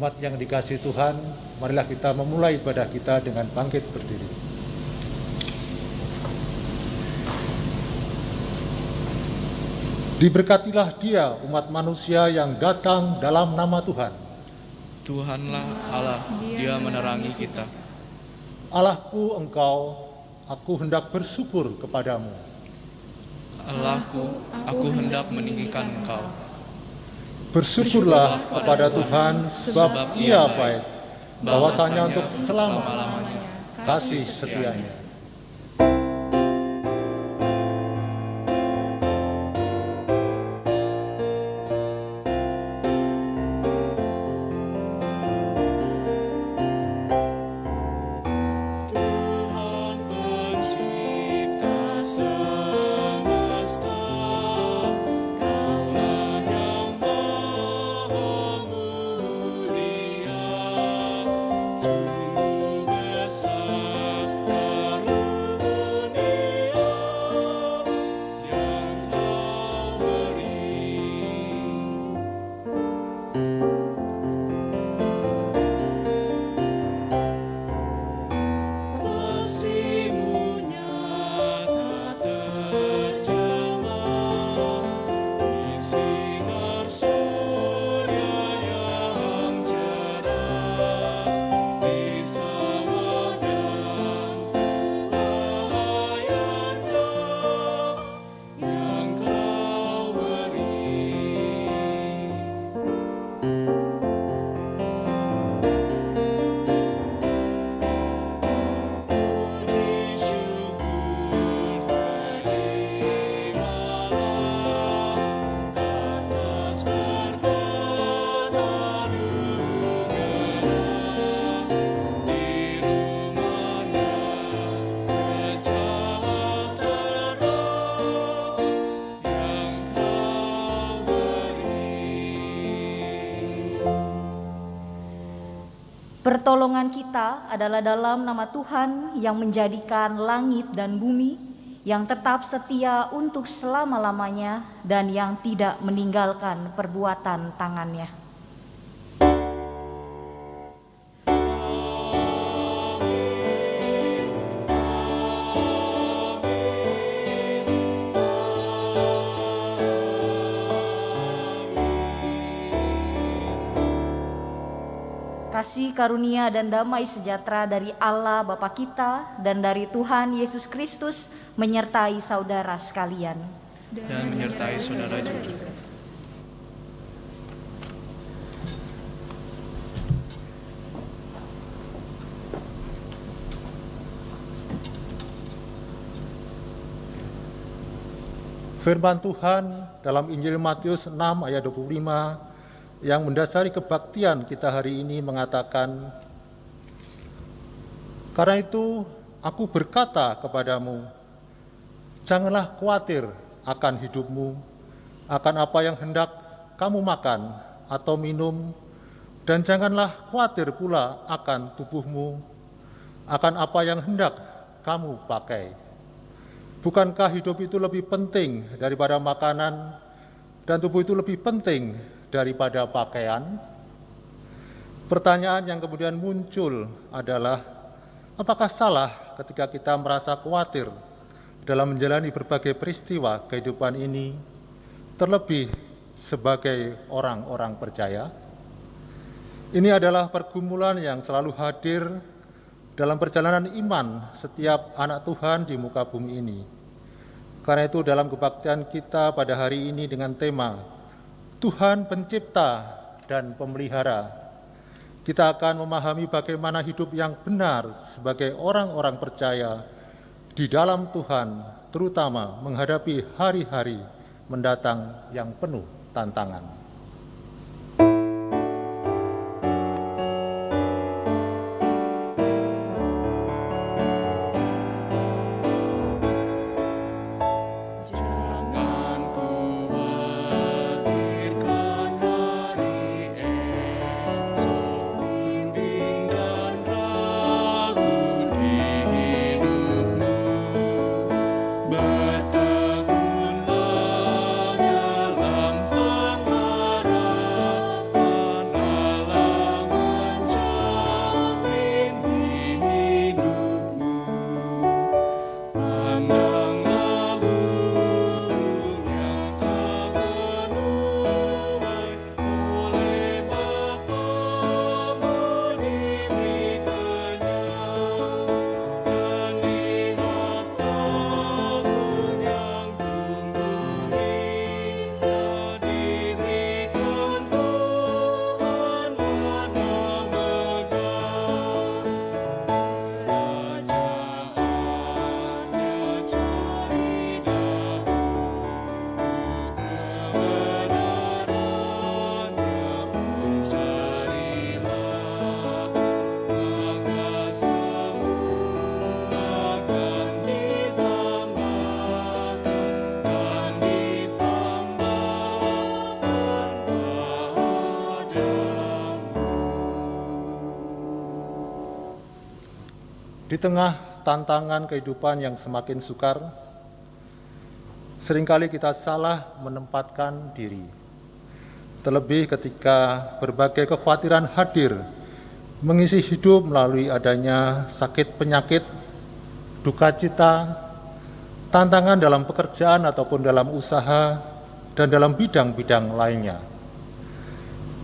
Jemaat yang dikasihi Tuhan, marilah kita memulai ibadah kita dengan bangkit berdiri. Diberkatilah Dia, umat manusia yang datang dalam nama Tuhan. Tuhanlah Allah, Dia menerangi kita. Allahku, aku hendak bersyukur kepadamu. Allahku, aku hendak meninggikan Engkau. Bersyukurlah kepada Tuhan, sebab Ia baik, bahwasanya untuk selama-lamanya kasih setianya. Pertolongan kita adalah dalam nama Tuhan yang menjadikan langit dan bumi, yang tetap setia untuk selama-lamanya dan yang tidak meninggalkan perbuatan tangannya. Kasih karunia dan damai sejahtera dari Allah Bapa kita dan dari Tuhan Yesus Kristus menyertai saudara sekalian. Dan menyertai saudara juga. Firman Tuhan dalam Injil Matius 6 ayat 25 yang mendasari kebaktian kita hari ini mengatakan, "Karena itu aku berkata kepadamu, janganlah khawatir akan hidupmu, akan apa yang hendak kamu makan atau minum, dan janganlah khawatir pula akan tubuhmu, akan apa yang hendak kamu pakai. Bukankah hidup itu lebih penting daripada makanan, dan tubuh itu lebih penting daripada pakaian?" Pertanyaan yang kemudian muncul adalah, apakah salah ketika kita merasa khawatir dalam menjalani berbagai peristiwa kehidupan ini, terlebih sebagai orang-orang percaya? Ini adalah pergumulan yang selalu hadir dalam perjalanan iman setiap anak Tuhan di muka bumi ini. Karena itu dalam kebaktian kita pada hari ini dengan tema Tuhan Pencipta dan Pemelihara, kita akan memahami bagaimana hidup yang benar sebagai orang-orang percaya di dalam Tuhan, terutama menghadapi hari-hari mendatang yang penuh tantangan. Di tengah tantangan kehidupan yang semakin sukar, seringkali kita salah menempatkan diri. Terlebih ketika berbagai kekhawatiran hadir mengisi hidup melalui adanya sakit penyakit, duka cita, tantangan dalam pekerjaan ataupun dalam usaha, dan dalam bidang-bidang lainnya.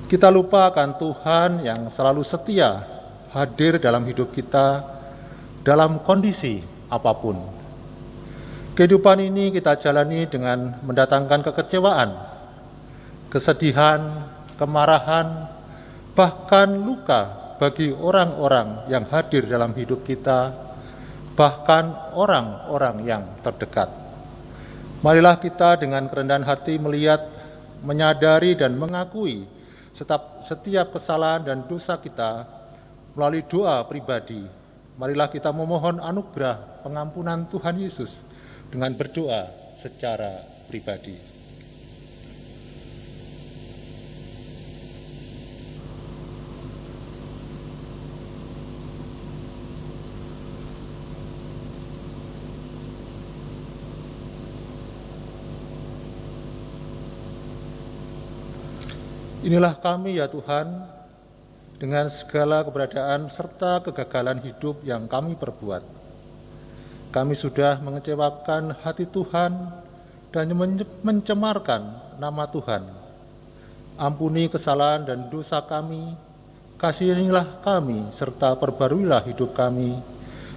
Kita lupa akan Tuhan yang selalu setia hadir dalam hidup kita dalam kondisi apapun. Kehidupan ini kita jalani dengan mendatangkan kekecewaan, kesedihan, kemarahan, bahkan luka bagi orang-orang yang hadir dalam hidup kita, bahkan orang-orang yang terdekat. Marilah kita dengan kerendahan hati melihat, menyadari dan mengakui setiap kesalahan dan dosa kita melalui doa pribadi. Marilah kita memohon anugerah pengampunan Tuhan Yesus dengan berdoa secara pribadi. Inilah kami ya Tuhan, dengan segala keberadaan serta kegagalan hidup yang kami perbuat. Kami sudah mengecewakan hati Tuhan dan mencemarkan nama Tuhan. Ampuni kesalahan dan dosa kami, kasihanilah kami, serta perbaruilah hidup kami,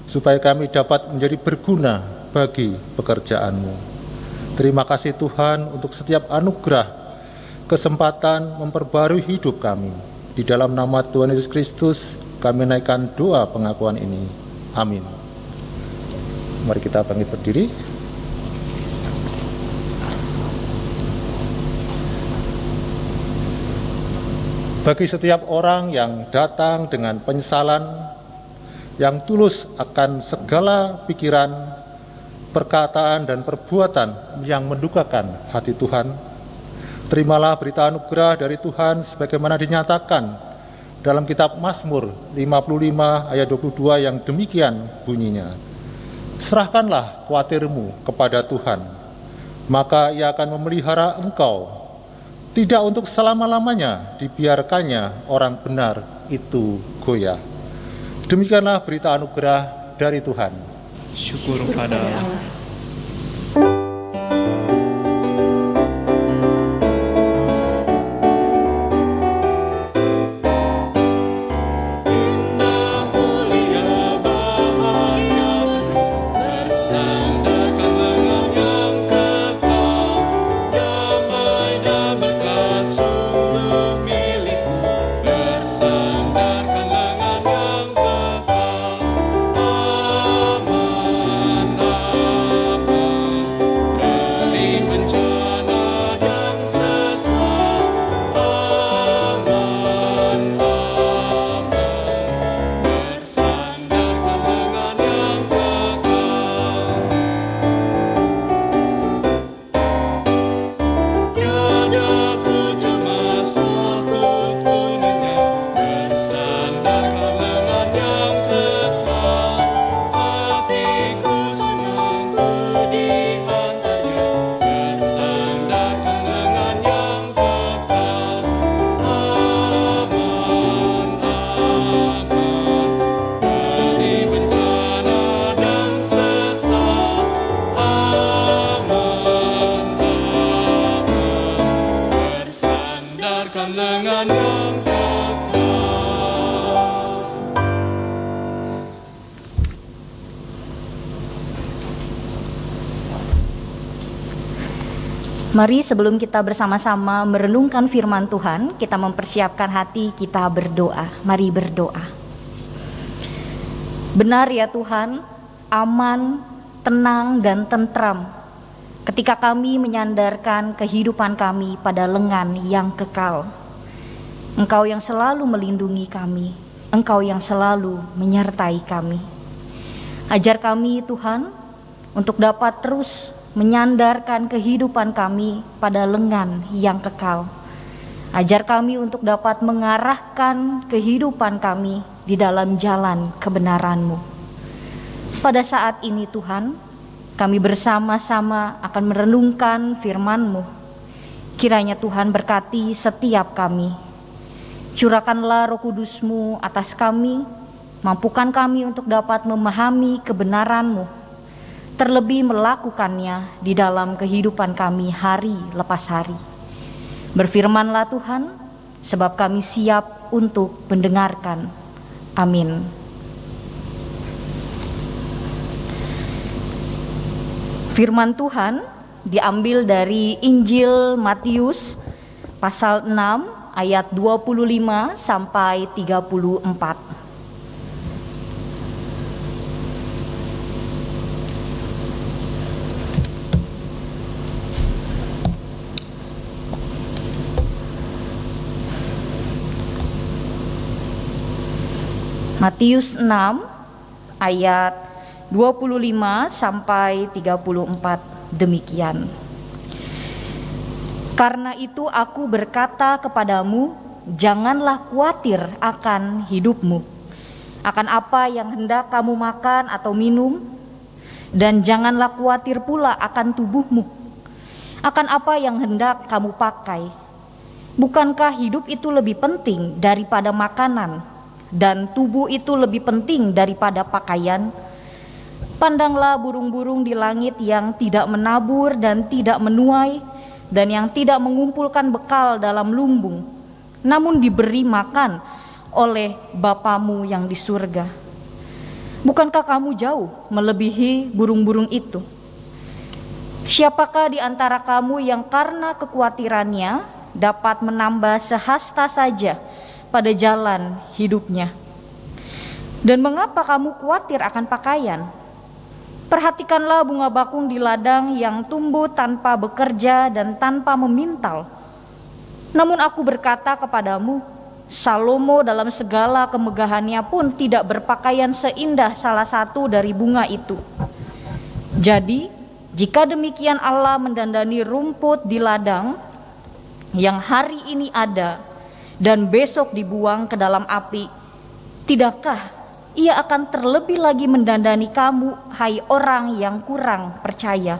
supaya kami dapat menjadi berguna bagi pekerjaan-Mu. Terima kasih Tuhan untuk setiap anugerah, kesempatan memperbarui hidup kami. Di dalam nama Tuhan Yesus Kristus, kami naikkan doa pengakuan ini. Amin. Mari kita bangkit berdiri. Bagi setiap orang yang datang dengan penyesalan, yang tulus akan segala pikiran, perkataan, dan perbuatan yang mendukakan hati Tuhan, terimalah berita anugerah dari Tuhan sebagaimana dinyatakan dalam kitab Mazmur 55 ayat 22 yang demikian bunyinya. Serahkanlah khawatirmu kepada Tuhan, maka Ia akan memelihara engkau. Tidak untuk selama-lamanya dibiarkannya orang benar itu goyah. Demikianlah berita anugerah dari Tuhan. Syukur pada Allah. Mari sebelum kita bersama-sama merenungkan firman Tuhan, kita mempersiapkan hati kita berdoa. Mari berdoa. Benar ya Tuhan, aman, tenang, dan tentram ketika kami menyandarkan kehidupan kami pada lengan yang kekal. Engkau yang selalu melindungi kami, Engkau yang selalu menyertai kami. Ajar kami Tuhan untuk dapat terus menyandarkan kehidupan kami pada lengan yang kekal. Ajar kami untuk dapat mengarahkan kehidupan kami di dalam jalan kebenaran-Mu. Pada saat ini Tuhan, kami bersama-sama akan merenungkan firman-Mu. Kiranya Tuhan berkati setiap kami. Curahkanlah Roh Kudus-Mu atas kami, mampukan kami untuk dapat memahami kebenaran-Mu, terlebih melakukannya di dalam kehidupan kami hari lepas hari. Berfirmanlah Tuhan, sebab kami siap untuk mendengarkan. Amin. Firman Tuhan diambil dari Injil Matius pasal 6 ayat 25 sampai 34. Matius 6 ayat 25 sampai 34 demikian. Karena itu aku berkata kepadamu, janganlah khawatir akan hidupmu, akan apa yang hendak kamu makan atau minum, dan janganlah khawatir pula akan tubuhmu, akan apa yang hendak kamu pakai. Bukankah hidup itu lebih penting daripada makanan, dan tubuh itu lebih penting daripada pakaian? Pandanglah burung-burung di langit yang tidak menabur dan tidak menuai, dan yang tidak mengumpulkan bekal dalam lumbung, namun diberi makan oleh Bapamu yang di surga. Bukankah kamu jauh melebihi burung-burung itu? Siapakah di antara kamu yang karena kekhawatirannya dapat menambah sehasta saja pada jalan hidupnya? Dan mengapa kamu khawatir akan pakaian? Perhatikanlah bunga bakung di ladang yang tumbuh tanpa bekerja dan tanpa memintal. Namun aku berkata kepadamu, Salomo dalam segala kemegahannya pun tidak berpakaian seindah salah satu dari bunga itu. Jadi, jika demikian Allah mendandani rumput di ladang yang hari ini ada dan besok dibuang ke dalam api, tidakkah Ia akan terlebih lagi mendandani kamu, hai orang yang kurang percaya?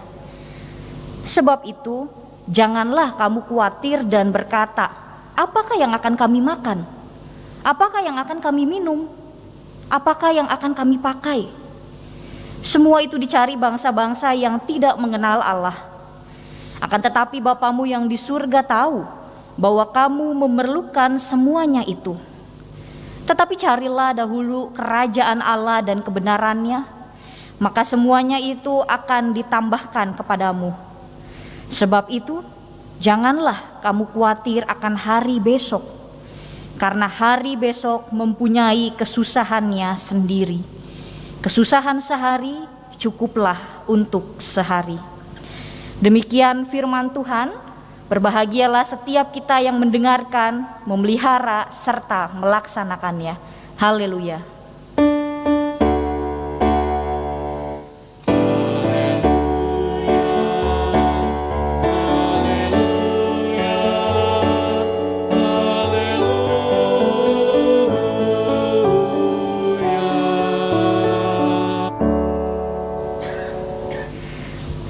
Sebab itu, janganlah kamu khawatir dan berkata, apakah yang akan kami makan? Apakah yang akan kami minum? Apakah yang akan kami pakai? Semua itu dicari bangsa-bangsa yang tidak mengenal Allah. Akan tetapi Bapamu yang di surga tahu bahwa kamu memerlukan semuanya itu. Tetapi carilah dahulu kerajaan Allah dan kebenarannya, maka semuanya itu akan ditambahkan kepadamu. Sebab itu, janganlah kamu khawatir akan hari besok, karena hari besok mempunyai kesusahannya sendiri. Kesusahan sehari cukuplah untuk sehari. Demikian firman Tuhan. Berbahagialah setiap kita yang mendengarkan, memelihara, serta melaksanakannya. Haleluya.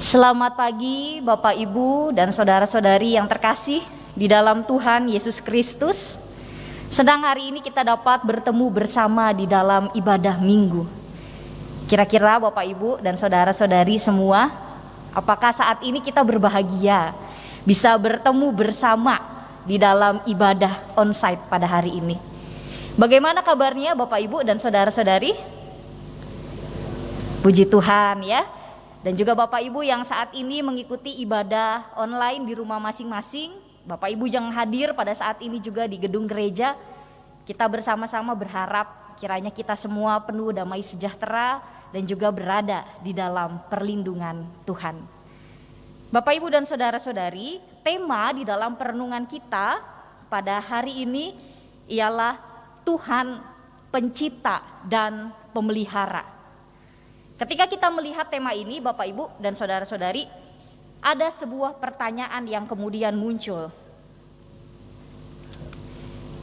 Selamat pagi Bapak Ibu dan saudara-saudari yang terkasih di dalam Tuhan Yesus Kristus. Sedang hari ini kita dapat bertemu bersama di dalam ibadah minggu. Kira-kira Bapak Ibu dan saudara-saudari semua, apakah saat ini kita berbahagia bisa bertemu bersama di dalam ibadah onsite pada hari ini? Bagaimana kabarnya Bapak Ibu dan saudara-saudari? Puji Tuhan ya. Dan juga Bapak Ibu yang saat ini mengikuti ibadah online di rumah masing-masing, Bapak Ibu yang hadir pada saat ini juga di gedung gereja, kita bersama-sama berharap kiranya kita semua penuh damai sejahtera dan juga berada di dalam perlindungan Tuhan. Bapak Ibu dan saudara-saudari, tema di dalam perenungan kita pada hari ini ialah Tuhan Pencipta dan Pemelihara. Ketika kita melihat tema ini, Bapak Ibu dan saudara-saudari, ada sebuah pertanyaan yang kemudian muncul.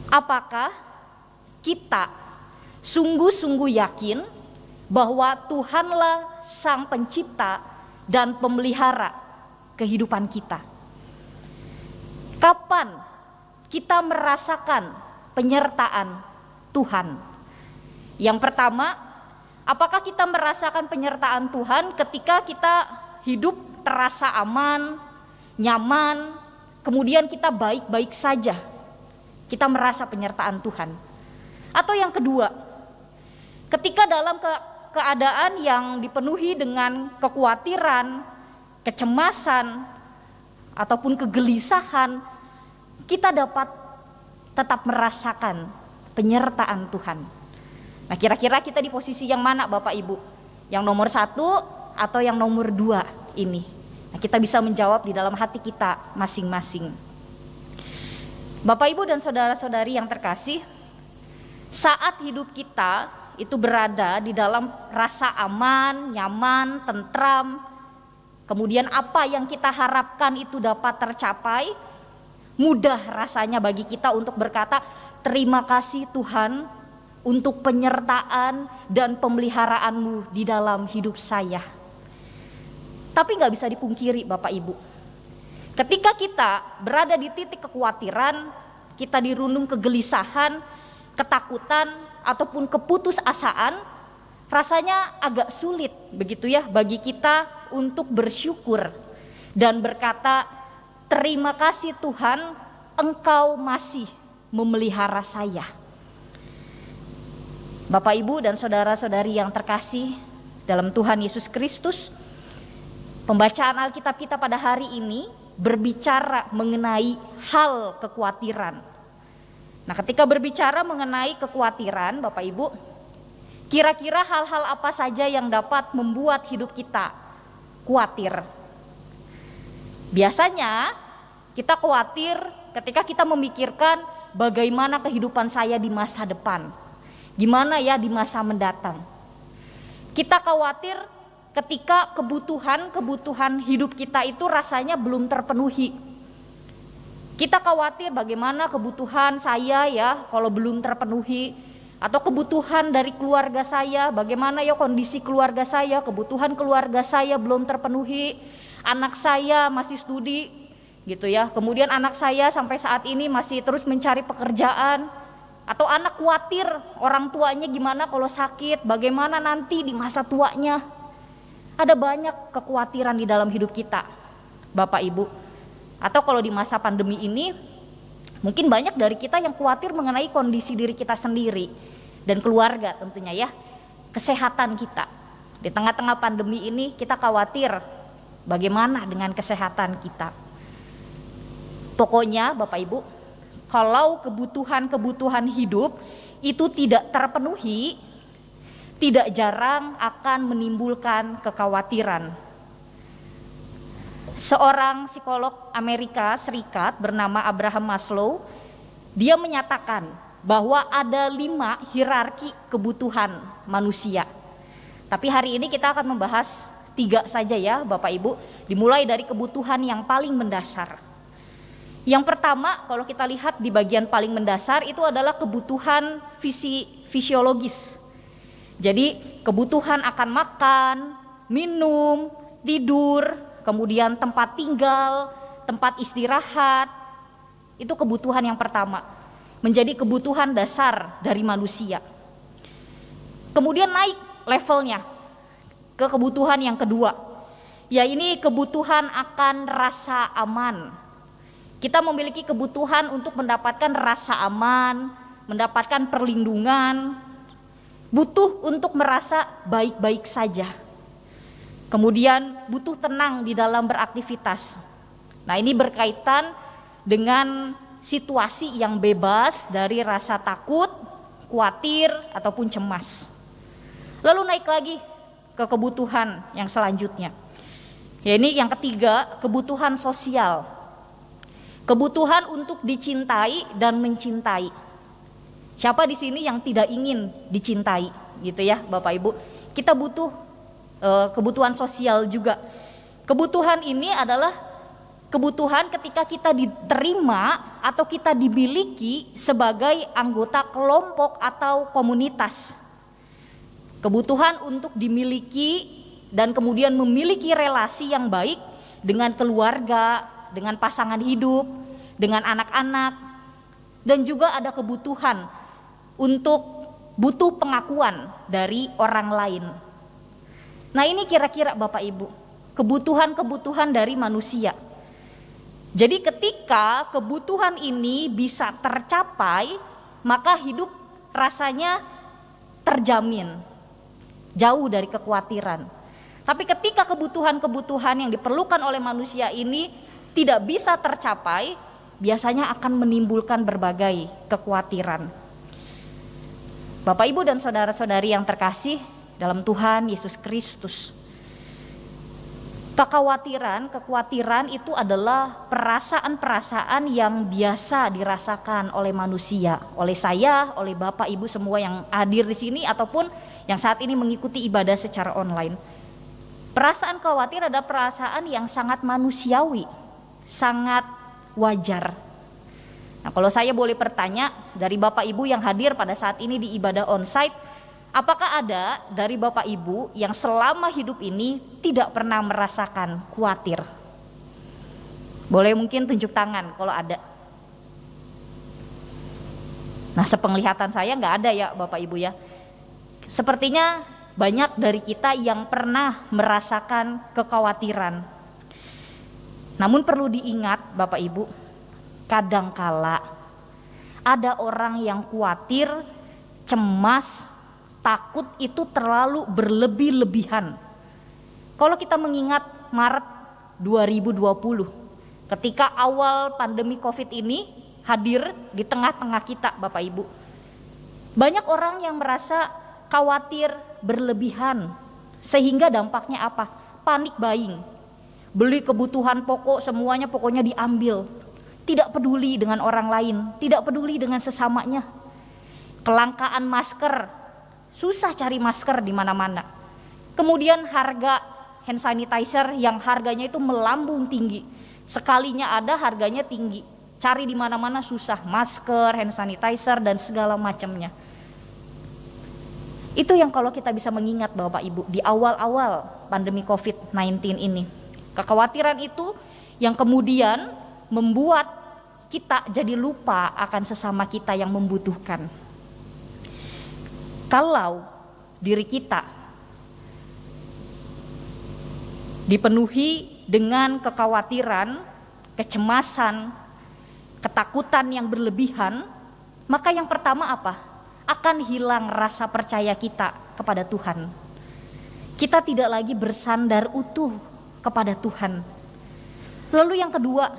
Apakah kita sungguh-sungguh yakin bahwa Tuhanlah Sang Pencipta dan Pemelihara kehidupan kita. Kapan kita merasakan penyertaan Tuhan? Yang pertama, apakah kita merasakan penyertaan Tuhan ketika kita hidup terasa aman, nyaman, kemudian kita baik-baik saja? Kita merasa penyertaan Tuhan. Atau yang kedua, ketika dalam keadaan yang dipenuhi dengan kekhawatiran, kecemasan, ataupun kegelisahan, kita dapat tetap merasakan penyertaan Tuhan. Nah, kira-kira kita di posisi yang mana Bapak Ibu? Yang nomor 1 atau yang nomor 2 ini? Nah, kita bisa menjawab di dalam hati kita masing-masing. Bapak Ibu dan saudara-saudari yang terkasih, saat hidup kita itu berada di dalam rasa aman, nyaman, tentram, kemudian apa yang kita harapkan itu dapat tercapai, mudah rasanya bagi kita untuk berkata, terima kasih Tuhan untuk penyertaan dan pemeliharaanmu di dalam hidup saya. Tapi gak bisa dipungkiri Bapak Ibu, ketika kita berada di titik kekhawatiran, kita dirundung kegelisahan, ketakutan, ataupun keputusasaan, rasanya agak sulit begitu ya bagi kita untuk bersyukur dan berkata, terima kasih Tuhan, Engkau masih memelihara saya. Bapak Ibu dan saudara-saudari yang terkasih dalam Tuhan Yesus Kristus, pembacaan Alkitab kita pada hari ini berbicara mengenai hal kekhawatiran. Nah, ketika berbicara mengenai kekhawatiran, Bapak Ibu, kira-kira hal-hal apa saja yang dapat membuat hidup kita khawatir? Biasanya kita khawatir ketika kita memikirkan bagaimana kehidupan saya di masa depan, gimana ya di masa mendatang. Kita khawatir ketika kebutuhan hidup kita itu rasanya belum terpenuhi. Kita khawatir bagaimana kebutuhan saya ya kalau belum terpenuhi, atau kebutuhan dari keluarga saya, bagaimana ya kondisi keluarga saya, kebutuhan keluarga saya belum terpenuhi, anak saya masih studi gitu ya, kemudian anak saya sampai saat ini masih terus mencari pekerjaan, atau anak khawatir orang tuanya gimana kalau sakit, bagaimana nanti di masa tuanya. Ada banyak kekhawatiran di dalam hidup kita Bapak Ibu. Atau kalau di masa pandemi ini, mungkin banyak dari kita yang khawatir mengenai kondisi diri kita sendiri dan keluarga tentunya ya, kesehatan kita. Di tengah-tengah pandemi ini kita khawatir bagaimana dengan kesehatan kita. Pokoknya Bapak Ibu, kalau kebutuhan hidup itu tidak terpenuhi, tidak jarang akan menimbulkan kekhawatiran. Seorang psikolog Amerika Serikat bernama Abraham Maslow, dia menyatakan bahwa ada 5 hierarki kebutuhan manusia. Tapi hari ini kita akan membahas 3 saja ya Bapak Ibu, dimulai dari kebutuhan yang paling mendasar. Yang pertama, kalau kita lihat di bagian paling mendasar itu adalah kebutuhan fisiologis. Jadi kebutuhan akan makan, minum, tidur, kemudian tempat tinggal, tempat istirahat, itu kebutuhan yang pertama, menjadi kebutuhan dasar dari manusia. Kemudian naik levelnya ke kebutuhan yang kedua, yaitu kebutuhan akan rasa aman. Kita memiliki kebutuhan untuk mendapatkan rasa aman, mendapatkan perlindungan, butuh untuk merasa baik-baik saja. Kemudian butuh tenang di dalam beraktivitas. Nah, ini berkaitan dengan situasi yang bebas dari rasa takut, khawatir, ataupun cemas. Lalu naik lagi ke kebutuhan yang selanjutnya. Ya, ini yang ketiga, kebutuhan sosial. Kebutuhan untuk dicintai dan mencintai. Siapa di sini yang tidak ingin dicintai, gitu ya, Bapak Ibu? Kita butuh kebutuhan sosial juga. Kebutuhan ini adalah kebutuhan ketika kita diterima atau kita dimiliki sebagai anggota kelompok atau komunitas. Kebutuhan untuk dimiliki dan kemudian memiliki relasi yang baik dengan keluarga, dengan pasangan hidup, dengan anak-anak, dan juga ada kebutuhan untuk butuh pengakuan dari orang lain. Nah, ini kira-kira Bapak Ibu, kebutuhan-kebutuhan dari manusia. Jadi ketika kebutuhan ini bisa tercapai, maka hidup rasanya terjamin, jauh dari kekhawatiran. Tapi ketika kebutuhan-kebutuhan yang diperlukan oleh manusia ini tidak bisa tercapai, biasanya akan menimbulkan berbagai kekhawatiran. Bapak, Ibu, dan saudara-saudari yang terkasih dalam Tuhan Yesus Kristus, kekhawatiran itu adalah perasaan-perasaan yang biasa dirasakan oleh manusia, oleh saya, oleh Bapak Ibu semua yang hadir di sini ataupun yang saat ini mengikuti ibadah secara online. Perasaan khawatir adalah perasaan yang sangat manusiawi, sangat wajar. Nah, kalau saya boleh bertanya dari Bapak Ibu yang hadir pada saat ini di ibadah onsite, apakah ada dari Bapak Ibu yang selama hidup ini tidak pernah merasakan khawatir? Boleh mungkin tunjuk tangan kalau ada. Nah, sepenglihatan saya nggak ada ya Bapak Ibu ya. Sepertinya banyak dari kita yang pernah merasakan kekhawatiran. Namun perlu diingat Bapak Ibu, kadangkala ada orang yang khawatir, cemas, takut itu terlalu berlebih-lebihan. Kalau kita mengingat Maret 2020, ketika awal pandemi COVID ini hadir di tengah-tengah kita Bapak Ibu, banyak orang yang merasa khawatir berlebihan, sehingga dampaknya apa? Panik buying, beli kebutuhan pokok semuanya pokoknya diambil, tidak peduli dengan orang lain, tidak peduli dengan sesamanya. Kelangkaan masker, susah cari masker di mana-mana. Kemudian harga hand sanitizer yang harganya itu melambung tinggi, sekalinya ada harganya tinggi, cari di mana-mana susah, masker, hand sanitizer dan segala macamnya. Itu yang kalau kita bisa mengingat Bapak Ibu di awal-awal pandemi COVID-19 ini. Kekhawatiran itu yang kemudian membuat kita jadi lupa akan sesama kita yang membutuhkan. Kalau diri kita dipenuhi dengan kekhawatiran, kecemasan, ketakutan yang berlebihan, maka yang pertama apa? Akan hilang rasa percaya kita kepada Tuhan. Kita tidak lagi bersandar utuh kepada Tuhan. Lalu yang kedua,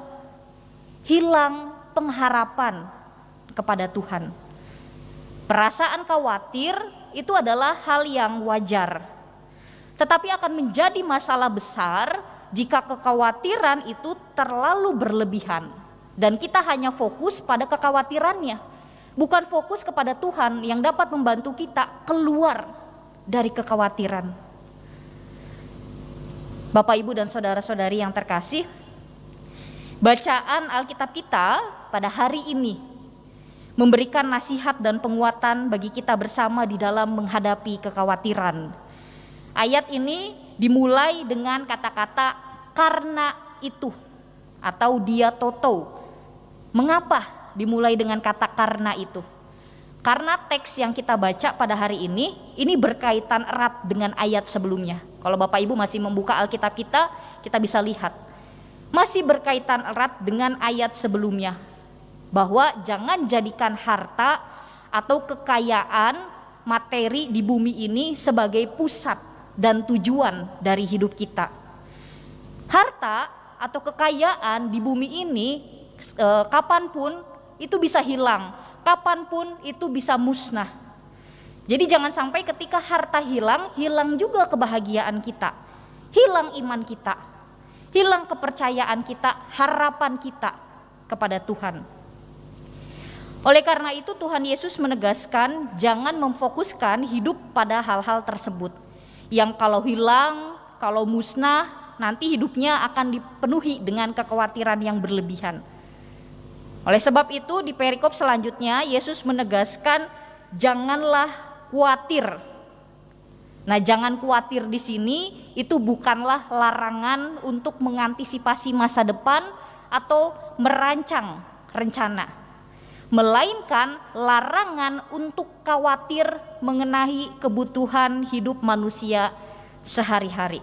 hilang pengharapan kepada Tuhan. Perasaan khawatir itu adalah hal yang wajar, tetapi akan menjadi masalah besar jika kekhawatiran itu terlalu berlebihan dan kita hanya fokus pada kekhawatirannya, bukan fokus kepada Tuhan yang dapat membantu kita keluar dari kekhawatiran. Bapak, Ibu, dan saudara-saudari yang terkasih, bacaan Alkitab kita pada hari ini memberikan nasihat dan penguatan bagi kita bersama di dalam menghadapi kekhawatiran. Ayat ini dimulai dengan kata-kata karena itu atau dia toto. Mengapa dimulai dengan kata karena itu? Karena teks yang kita baca pada hari ini berkaitan erat dengan ayat sebelumnya. Kalau Bapak Ibu masih membuka Alkitab kita bisa lihat. Masih berkaitan erat dengan ayat sebelumnya. Bahwa jangan jadikan harta atau kekayaan materi di bumi ini sebagai pusat dan tujuan dari hidup kita. Harta atau kekayaan di bumi ini kapanpun itu bisa hilang, kapanpun itu bisa musnah. Jadi jangan sampai ketika harta hilang, hilang juga kebahagiaan kita, hilang iman kita, hilang kepercayaan kita, harapan kita kepada Tuhan. Oleh karena itu Tuhan Yesus menegaskan jangan memfokuskan hidup pada hal-hal tersebut. Yang kalau hilang, kalau musnah, nanti hidupnya akan dipenuhi dengan kekhawatiran yang berlebihan. Oleh sebab itu di perikop selanjutnya Yesus menegaskan janganlah khawatir Nah, jangan khawatir di sini itu bukanlah larangan untuk mengantisipasi masa depan atau merancang rencana, melainkan larangan untuk khawatir mengenai kebutuhan hidup manusia sehari-hari.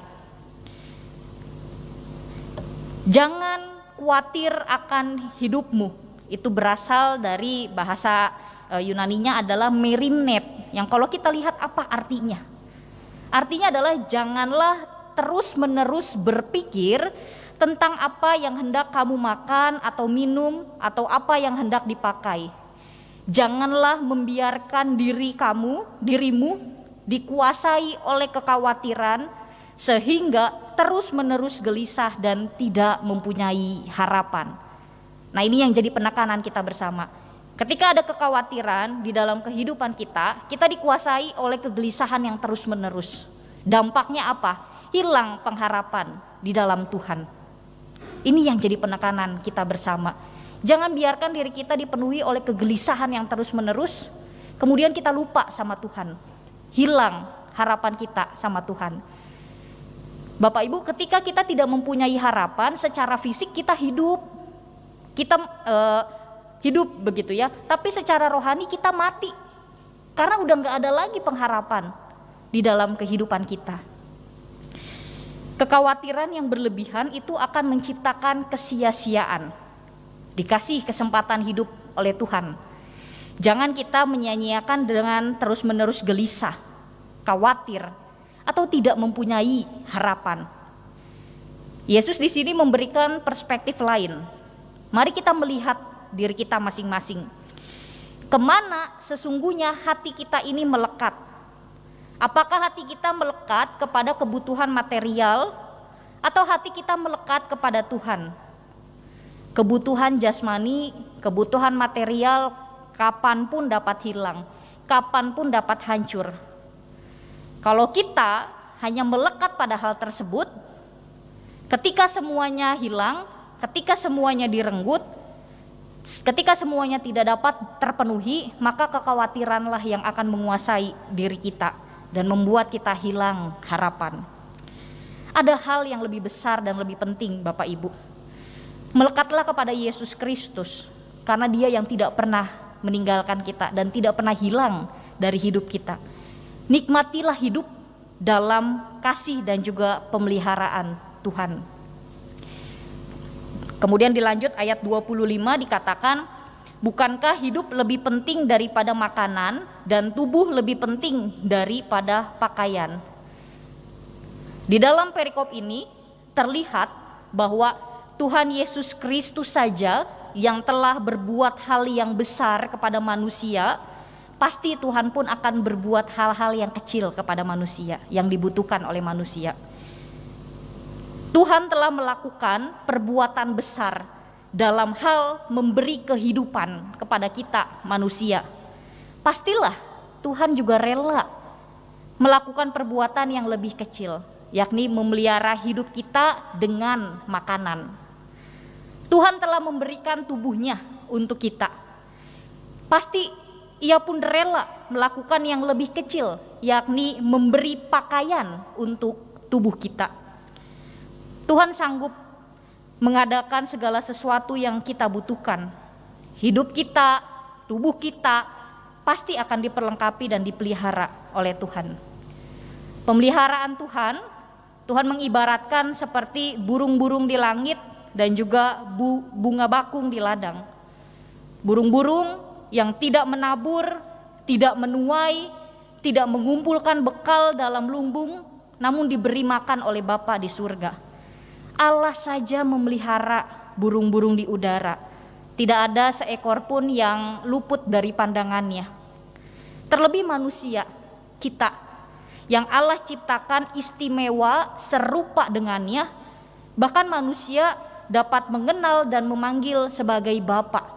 Jangan khawatir akan hidupmu. Itu berasal dari bahasa Yunaninya adalah merimnet, yang kalau kita lihat apa artinya? Artinya adalah janganlah terus-menerus berpikir tentang apa yang hendak kamu makan atau minum atau apa yang hendak dipakai. Janganlah membiarkan dirimu dikuasai oleh kekhawatiran sehingga terus-menerus gelisah dan tidak mempunyai harapan. Nah, ini yang jadi penekanan kita bersama. Ketika ada kekhawatiran di dalam kehidupan kita dikuasai oleh kegelisahan yang terus-menerus. Dampaknya apa? Hilang pengharapan di dalam Tuhan. Ini yang jadi penekanan kita bersama. Jangan biarkan diri kita dipenuhi oleh kegelisahan yang terus-menerus, kemudian kita lupa sama Tuhan. Hilang harapan kita sama Tuhan. Bapak Ibu, ketika kita tidak mempunyai harapan, secara fisik kita hidup. Hidup begitu ya, tapi secara rohani kita mati karena udah gak ada lagi pengharapan di dalam kehidupan kita. Kekhawatiran yang berlebihan itu akan menciptakan kesia-siaan. Dikasih kesempatan hidup oleh Tuhan. Jangan kita menyia-nyiakan dengan terus-menerus gelisah, khawatir, atau tidak mempunyai harapan. Yesus di sini memberikan perspektif lain. Mari kita melihat diri kita masing-masing. Kemana sesungguhnya hati kita ini melekat? Apakah hati kita melekat kepada kebutuhan material atau hati kita melekat kepada Tuhan? Kebutuhan jasmani, kebutuhan material kapanpun dapat hilang, kapanpun dapat hancur. Kalau kita hanya melekat pada hal tersebut, ketika semuanya hilang, ketika semuanya direnggut, ketika semuanya tidak dapat terpenuhi, maka kekhawatiranlah yang akan menguasai diri kita dan membuat kita hilang harapan. Ada hal yang lebih besar dan lebih penting, Bapak Ibu. Melekatlah kepada Yesus Kristus, karena Dia yang tidak pernah meninggalkan kita dan tidak pernah hilang dari hidup kita. Nikmatilah hidup dalam kasih dan juga pemeliharaan Tuhan. Kemudian dilanjut ayat 25 dikatakan, bukankah hidup lebih penting daripada makanan dan tubuh lebih penting daripada pakaian? Di dalam perikop ini terlihat bahwa Tuhan Yesus Kristus saja yang telah berbuat hal yang besar kepada manusia, pasti Tuhan pun akan berbuat hal-hal yang kecil kepada manusia yang dibutuhkan oleh manusia. Tuhan telah melakukan perbuatan besar dalam hal memberi kehidupan kepada kita manusia. Pastilah Tuhan juga rela melakukan perbuatan yang lebih kecil, yakni memelihara hidup kita dengan makanan. Tuhan telah memberikan tubuhnya untuk kita. Pasti Ia pun rela melakukan yang lebih kecil, yakni memberi pakaian untuk tubuh kita. Tuhan sanggup mengadakan segala sesuatu yang kita butuhkan. Hidup kita, tubuh kita pasti akan diperlengkapi dan dipelihara oleh Tuhan. Pemeliharaan Tuhan mengibaratkan seperti burung-burung di langit dan juga bunga bakung di ladang. Burung-burung yang tidak menabur, tidak menuai, tidak mengumpulkan bekal dalam lumbung, namun diberi makan oleh Bapa di surga. Allah saja memelihara burung-burung di udara. Tidak ada seekor pun yang luput dari pandangannya. Terlebih manusia, kita, yang Allah ciptakan istimewa serupa dengannya, bahkan manusia dapat mengenal dan memanggil sebagai Bapa.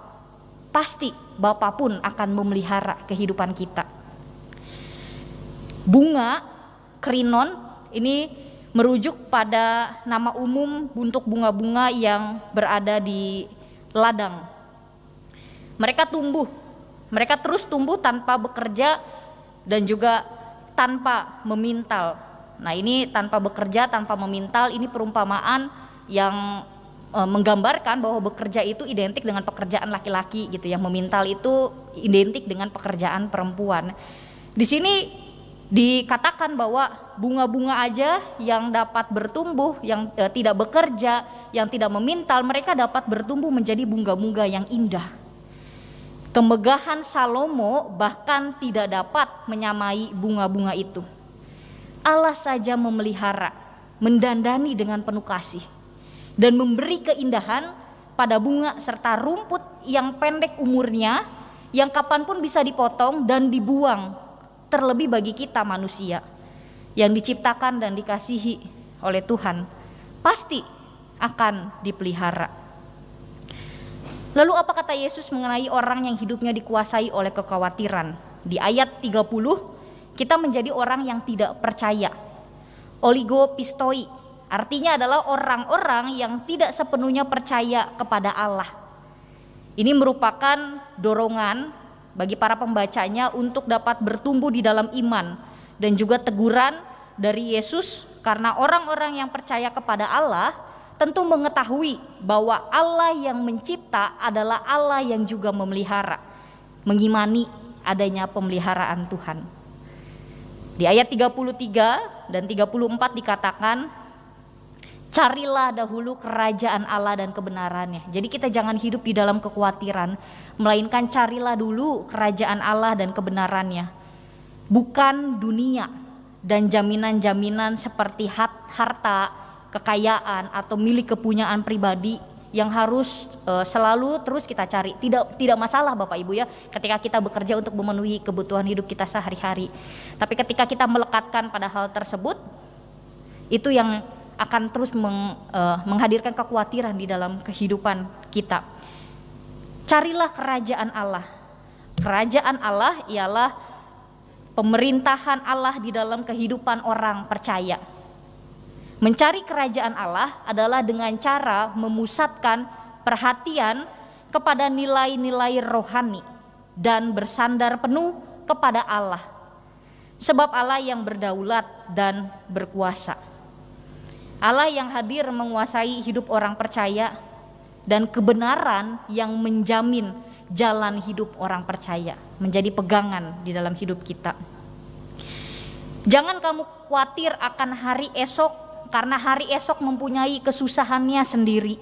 Pasti Bapa pun akan memelihara kehidupan kita. Bunga, krinon, ini merujuk pada nama umum untuk bunga-bunga yang berada di ladang. Mereka terus tumbuh tanpa bekerja dan juga tanpa memintal. Nah, ini tanpa bekerja, tanpa memintal, ini perumpamaan yang menggambarkan bahwa bekerja itu identik dengan pekerjaan laki-laki gitu. Yang memintal itu identik dengan pekerjaan perempuan. Di sini dikatakan bahwa bunga-bunga aja yang dapat bertumbuh, yang tidak bekerja, yang tidak memintal, mereka dapat bertumbuh menjadi bunga-bunga yang indah. Kemegahan Salomo bahkan tidak dapat menyamai bunga-bunga itu. Allah saja memelihara, mendandani dengan penuh kasih, dan memberi keindahan pada bunga serta rumput yang pendek umurnya, yang kapanpun bisa dipotong dan dibuang, terlebih bagi kita manusia yang diciptakan dan dikasihi oleh Tuhan, pasti akan dipelihara. Lalu apa kata Yesus mengenai orang yang hidupnya dikuasai oleh kekhawatiran? Di ayat 30 kita menjadi orang yang tidak percaya. Oligopistoi artinya adalah orang-orang yang tidak sepenuhnya percaya kepada Allah. Ini merupakan dorongan bagi para pembacanya untuk dapat bertumbuh di dalam iman, dan juga teguran dari Yesus karena orang-orang yang percaya kepada Allah tentu mengetahui bahwa Allah yang mencipta adalah Allah yang juga memelihara, mengimani adanya pemeliharaan Tuhan. Di ayat 33 dan 34 dikatakan, carilah dahulu kerajaan Allah dan kebenarannya. Jadi kita jangan hidup di dalam kekhawatiran, melainkan carilah dulu kerajaan Allah dan kebenarannya. Bukan dunia dan jaminan-jaminan seperti harta, kekayaan atau milik kepunyaan pribadi yang harus selalu terus kita cari. Tidak masalah Bapak Ibu ya, ketika kita bekerja untuk memenuhi kebutuhan hidup kita sehari-hari. Tapi ketika kita melekatkan pada hal tersebut, itu yang akan terus menghadirkan kekhawatiran di dalam kehidupan kita. Carilah kerajaan Allah. Kerajaan Allah ialah pemerintahan Allah di dalam kehidupan orang percaya. Mencari kerajaan Allah adalah dengan cara memusatkan perhatian kepada nilai-nilai rohani dan bersandar penuh kepada Allah. Sebab Allah yang berdaulat dan berkuasa. Allah yang hadir menguasai hidup orang percaya, dan kebenaran yang menjamin jalan hidup orang percaya menjadi pegangan di dalam hidup kita. Jangan kamu khawatir akan hari esok, karena hari esok mempunyai kesusahannya sendiri.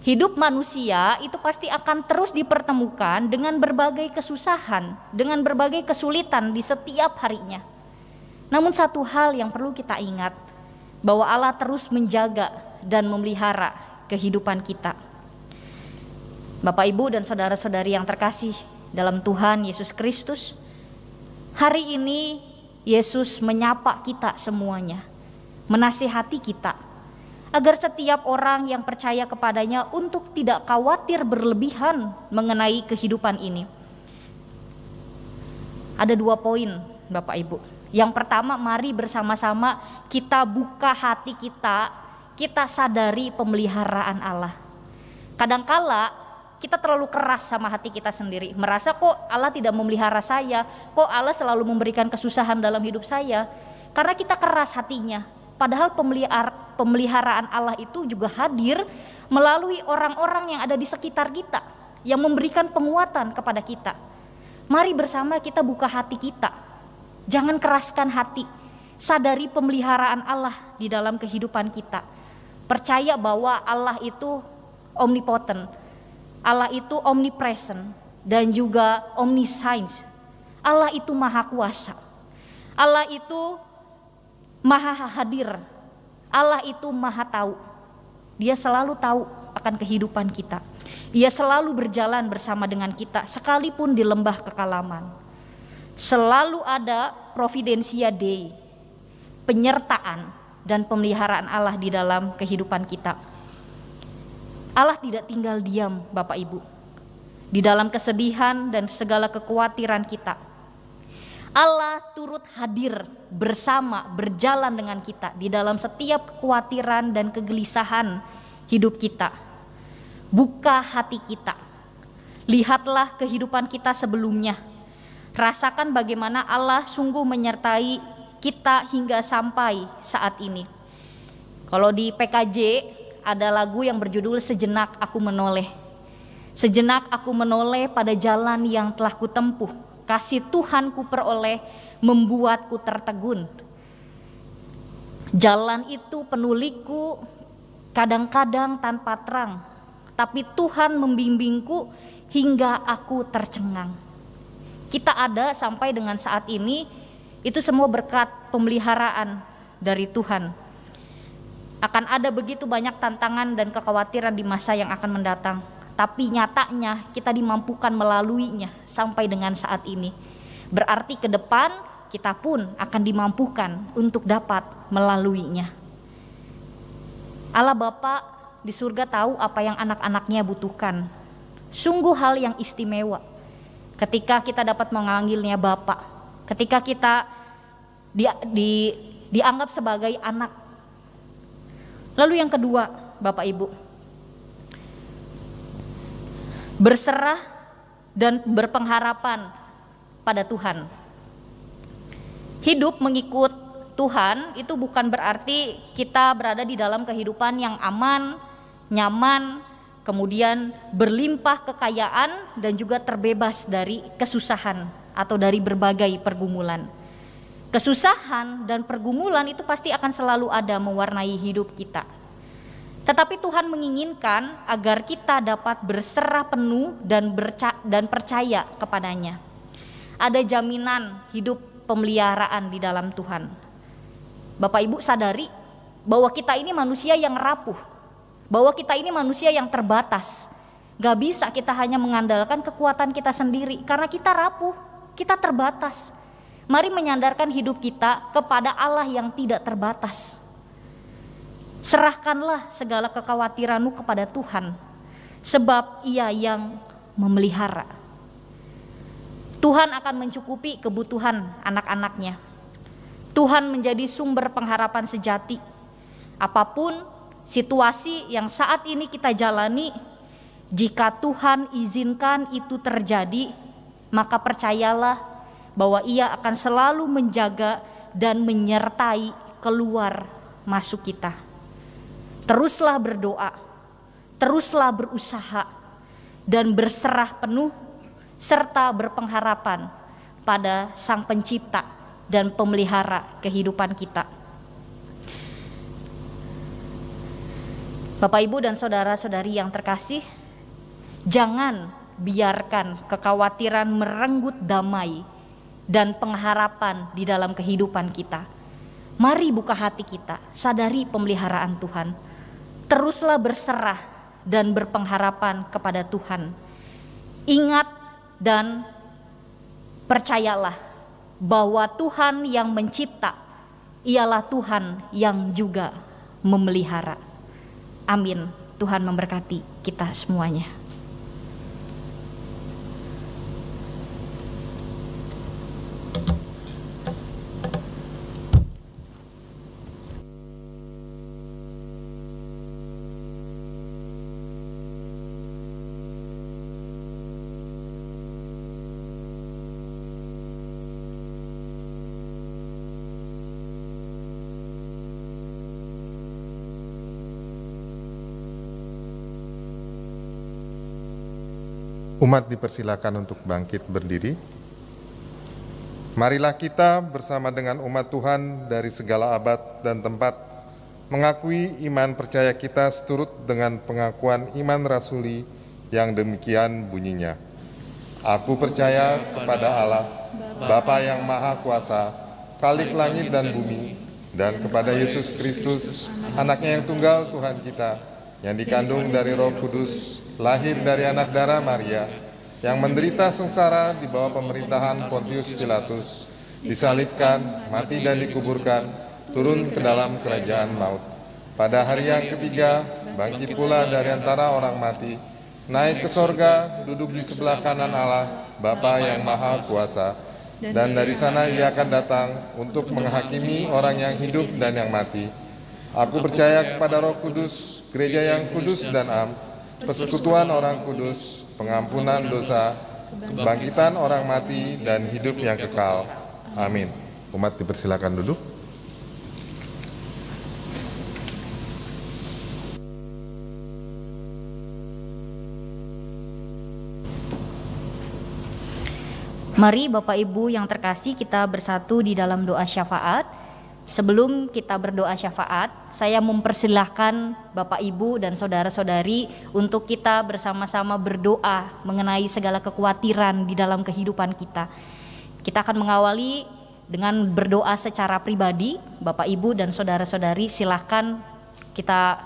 Hidup manusia itu pasti akan terus dipertemukan dengan berbagai kesusahan, dengan berbagai kesulitan di setiap harinya. Namun satu hal yang perlu kita ingat, bahwa Allah terus menjaga dan memelihara kehidupan kita. Bapak, Ibu, dan saudara-saudari yang terkasih dalam Tuhan Yesus Kristus, hari ini Yesus menyapa kita semuanya, menasihati kita, agar setiap orang yang percaya kepadanya untuk tidak khawatir berlebihan mengenai kehidupan ini. Ada 2 poin Bapak Ibu. Yang pertama, mari bersama-sama kita buka hati kita sadari pemeliharaan Allah. Kadangkala kita terlalu keras sama hati kita sendiri, merasa kok Allah tidak memelihara saya, kok Allah selalu memberikan kesusahan dalam hidup saya, karena kita keras hatinya. Padahal pemeliharaan Allah itu juga hadir melalui orang-orang yang ada di sekitar kita, yang memberikan penguatan kepada kita. Mari bersama kita buka hati kita. Jangan keraskan hati, sadari pemeliharaan Allah di dalam kehidupan kita. Percaya bahwa Allah itu omnipotent, Allah itu omnipresent, dan juga omniscience. Allah itu maha kuasa, Allah itu maha hadir, Allah itu maha tahu. Dia selalu tahu akan kehidupan kita. Dia selalu berjalan bersama dengan kita sekalipun di lembah kekalaman. Selalu ada providensia Dei, penyertaan dan pemeliharaan Allah di dalam kehidupan kita. Allah tidak tinggal diam Bapak Ibu, di dalam kesedihan dan segala kekhawatiran kita. Allah turut hadir bersama, berjalan dengan kita di dalam setiap kekhawatiran dan kegelisahan hidup kita. Buka hati kita, lihatlah kehidupan kita sebelumnya. Rasakan bagaimana Allah sungguh menyertai kita hingga sampai saat ini. Kalau di PKJ ada lagu yang berjudul Sejenak Aku Menoleh. Sejenak aku menoleh pada jalan yang telah kutempuh. Kasih Tuhan ku peroleh membuatku tertegun. Jalan itu penuh liku, kadang-kadang tanpa terang, tapi Tuhan membimbingku hingga aku tercengang. Kita ada sampai dengan saat ini, itu semua berkat pemeliharaan dari Tuhan. Akan ada begitu banyak tantangan dan kekhawatiran di masa yang akan mendatang, tapi nyatanya kita dimampukan melaluinya sampai dengan saat ini. Berarti ke depan kita pun akan dimampukan untuk dapat melaluinya. Allah Bapa di surga tahu apa yang anak-anaknya butuhkan. Sungguh hal yang istimewa ketika kita dapat memanggilnya Bapa, ketika kita dianggap sebagai anak. Lalu yang kedua, Bapak Ibu, berserah dan berpengharapan pada Tuhan. Hidup mengikut Tuhan itu bukan berarti kita berada di dalam kehidupan yang aman, nyaman, kemudian berlimpah kekayaan dan juga terbebas dari kesusahan atau dari berbagai pergumulan. Kesusahan dan pergumulan itu pasti akan selalu ada mewarnai hidup kita. Tetapi Tuhan menginginkan agar kita dapat berserah penuh dan percaya kepadanya. Ada jaminan hidup pemeliharaan di dalam Tuhan. Bapak Ibu sadari bahwa kita ini manusia yang rapuh, bahwa kita ini manusia yang terbatas. Gak bisa kita hanya mengandalkan kekuatan kita sendiri karena kita rapuh, kita terbatas. Mari menyandarkan hidup kita kepada Allah yang tidak terbatas. Serahkanlah segala kekhawatiranmu kepada Tuhan, sebab Ia yang memelihara. Tuhan akan mencukupi kebutuhan anak-anaknya. Tuhan menjadi sumber pengharapan sejati. Apapun situasi yang saat ini kita jalani, jika Tuhan izinkan itu terjadi, maka percayalah bahwa Ia akan selalu menjaga dan menyertai keluar masuk kita. Teruslah berdoa, teruslah berusaha, dan berserah penuh, serta berpengharapan pada Sang Pencipta dan Pemelihara kehidupan kita. Bapak, Ibu, dan saudara-saudari yang terkasih, jangan biarkan kekhawatiran merenggut damai dan pengharapan di dalam kehidupan kita. Mari buka hati kita, sadari pemeliharaan Tuhan. Teruslah berserah dan berpengharapan kepada Tuhan. Ingat dan percayalah bahwa Tuhan yang mencipta ialah Tuhan yang juga memelihara. Amin. Tuhan memberkati kita semuanya. Umat dipersilakan untuk bangkit berdiri. Marilah kita bersama dengan umat Tuhan dari segala abad dan tempat mengakui iman percaya kita seturut dengan pengakuan iman rasuli yang demikian bunyinya. Aku percaya kepada Allah, Bapa yang Maha Kuasa, Khalik langit dan bumi, dan kepada Yesus Kristus, Anaknya yang tunggal Tuhan kita, yang dikandung dari Roh Kudus, lahir dari anak darah Maria, yang menderita sengsara di bawah pemerintahan Pontius Pilatus, disalibkan, mati dan dikuburkan, turun ke dalam kerajaan maut. Pada hari yang ketiga, bangkit pula dari antara orang mati, naik ke sorga, duduk di sebelah kanan Allah, Bapa yang Maha Kuasa, dan dari sana Ia akan datang untuk menghakimi orang yang hidup dan yang mati. Aku percaya kepada Roh Kudus, gereja yang kudus dan am, persekutuan orang kudus, pengampunan dosa, kebangkitan orang mati, dan hidup yang kekal. Amin. Umat dipersilakan duduk. Mari Bapak Ibu yang terkasih, kita bersatu di dalam doa syafaat. Sebelum kita berdoa syafaat, saya mempersilahkan Bapak Ibu dan saudara-saudari untuk kita bersama-sama berdoa mengenai segala kekhawatiran di dalam kehidupan kita. Kita akan mengawali dengan berdoa secara pribadi. Bapak Ibu dan saudara-saudari silahkan kita